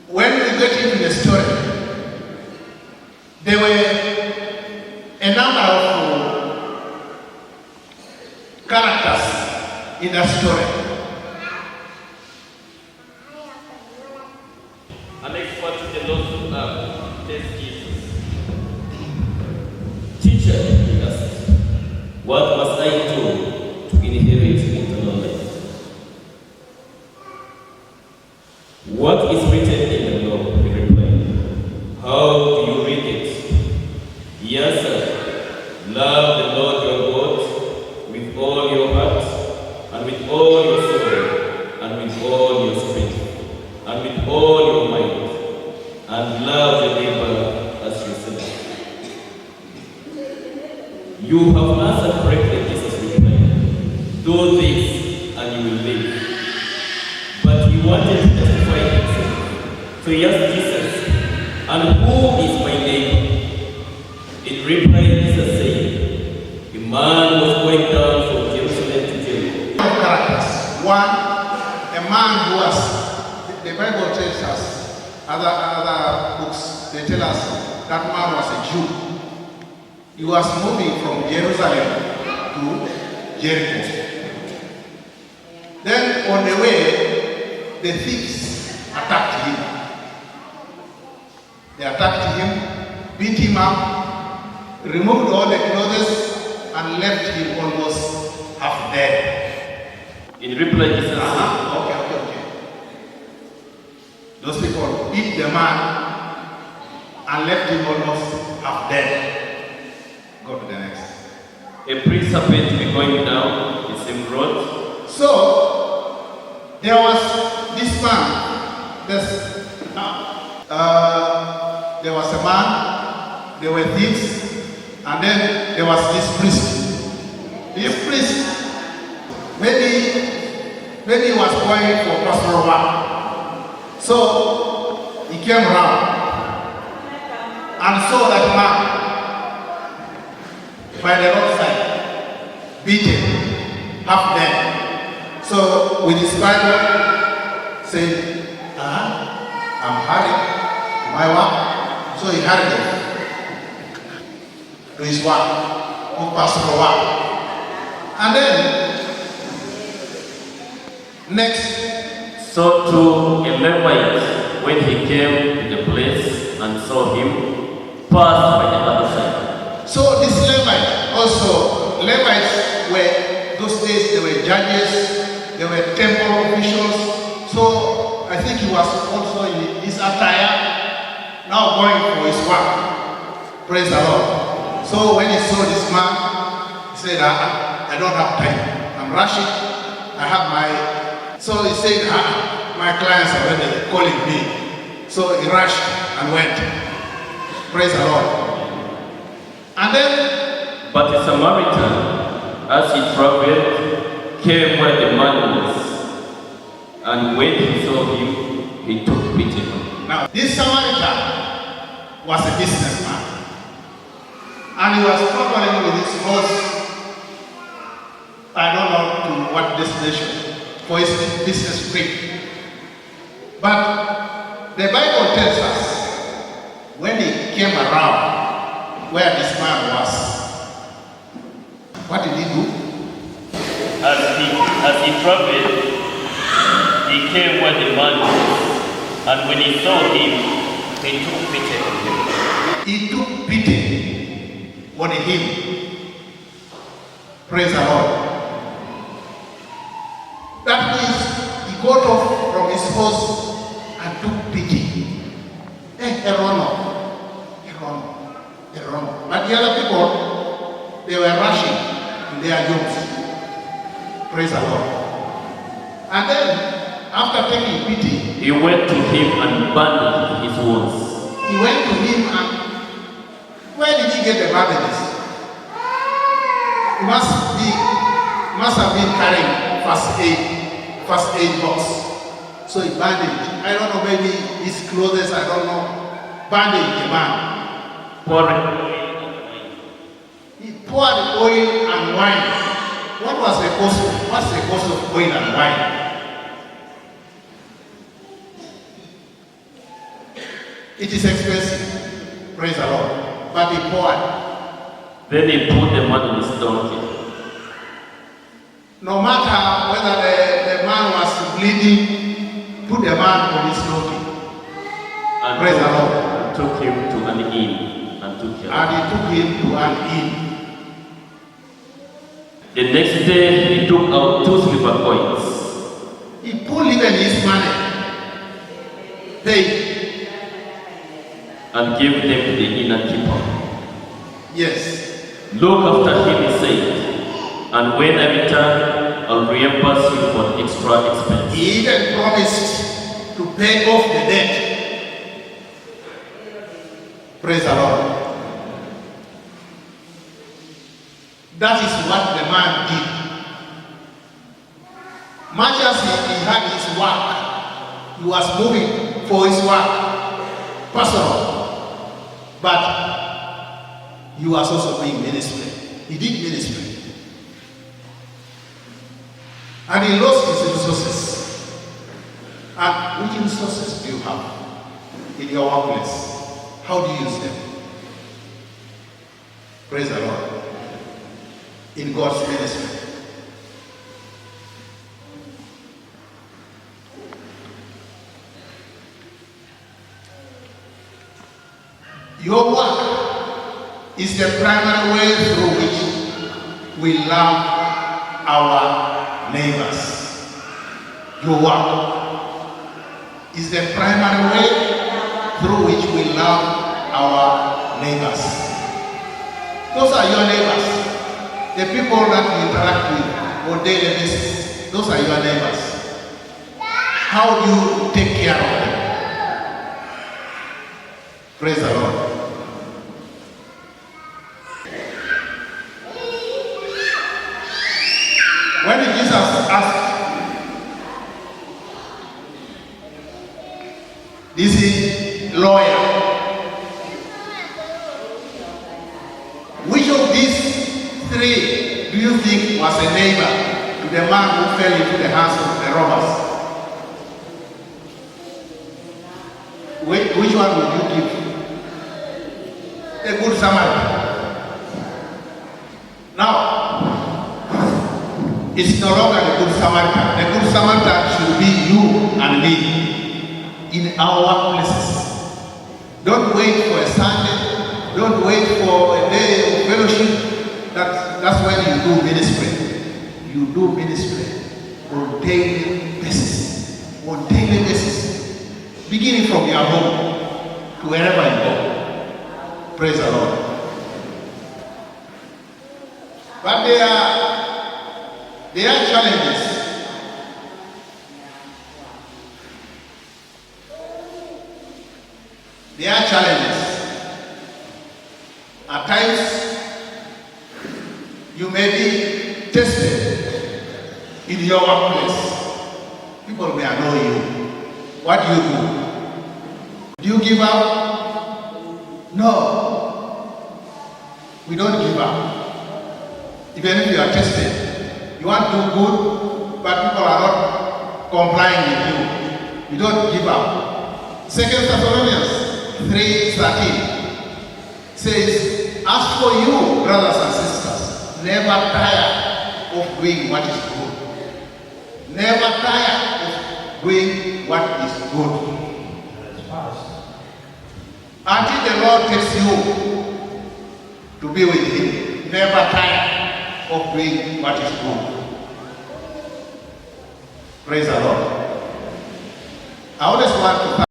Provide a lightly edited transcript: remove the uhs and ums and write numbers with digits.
when we get into the story, there were a number of characters in that story. And expert to the Lord who have test Jesus. Teacher, he asked, what must I do to inherit eternal life? What is written in the law? He replied. How do you read it? He answered, love the Lord your God with all your heart, and with all your soul, and with all your strength, and with all your mind, and love your neighbor as yourself. You have answered correctly, Jesus replied. Do this, and you will live. But he wanted to justify himself. So he asked Jesus, and who is my neighbor? In reply, Jesus said, a man was going down from Jerusalem to Jericho. Characters. One, a man who was, the Bible tells us, other books, they tell us that man was a Jew. He was moving from Jerusalem to Jericho. Then on the way, the thieves attacked him. They attacked him, beat him up, removed all the clothes, and left him almost half dead. In reply, Jesus said, Okay. Those people beat the man and left him almost half dead. Go to the next. a priest happened to be going down the same road. So there was this man. There was a man, there were thieves, and then there was this priest. This priest, maybe he was going for pastoral work. So he came around and saw that man by the roadside, beaten, half dead. So with his Bible, said, I'm hurried to my work. So he hurried him to his work, to pastoral work. And then, next. So to a Levite, when he came to the place and saw him, passed by the other side. So this Levite also, Levites were, those days they were judges, they were temple officials. So I think he was also in his attire, now going for his work. Praise the Lord. So when he saw this man, he said, I don't have time. I'm rushing. I have my... So he said, my clients are already calling me. So he rushed and went. Praise the Lord. And then... But the Samaritan, as he traveled, came where the man was. And when he saw him, he took pity on him. Now, this Samaritan was a businessman. And he was traveling with his horse, I don't know to what destination, for his business trip. But the Bible tells us, when he came around where this man was, what did he do? As he traveled, he came where the man was, and when he saw him, he took pity on him. He took pity on him. Praise the Lord. That means he got off from his horse and took pity. But the other people, they were rushing in their jobs. Praise the Lord. And then, after taking pity, he went to him and bandaged his wounds. He went to him and where did he get the bandages? He must have been carrying first aid box. So he bandaged. I don't know, maybe his clothes, I don't know. Bandaged the man. He poured oil and wine. What's the cost of oil and wine? It is expensive. Praise the Lord. But he poured. Then he put the man on his donkey. No matter whether the man was bleeding, put the man on his donkey. And Praise the Lord. Took him to an inn and took him. And he took him to an inn. The next day he took out 2 silver coins. He pulled even his money. Paid. And gave them to the innkeeper. Yes. Look after him, he said, and when I return, I'll reimburse you for the extra expense. He even promised to pay off the debt. Praise the Lord. That is what the man did. Much as he had his work, he was moving for his work, personal. But he was also doing ministry. He did ministry. And he lost his resources. And which resources do you have in your workplace? How do you use them? Praise the Lord. In God's ministry. Your work is the primary way through which we love our neighbors. Your work is the primary way through which we love our neighbors. Those are your neighbors. The people that you interact with on daily basis. Those are your neighbors. How do you take care of them? Praise the Lord. When Jesus asked this lawyer, which of these 3 do you think was a neighbor to the man who fell into the hands of the robbers? Which one would you give? The Good Samaritan. Now, it's no longer the Good Samaritan. The Good Samaritan should be you and me in our workplaces. Don't wait for a Sunday. Don't wait for a day of fellowship. That's when you do ministry. You do ministry on daily basis. On daily basis. Beginning from your home to wherever you go. Praise the Lord. But there are challenges. There are challenges. At times, you may be tested in your workplace. People may annoy you. What do? Do you give up? No. We don't give up. Even if you are tested, you want to do good, but people are not complying with you. You don't give up. 2 Thessalonians 3:13 says, as for you, brothers and sisters, never tire of doing what is good. Never tire of doing what is good. Until the Lord takes you to be with Him, never tire of doing what is good. Praise the Lord. I always want to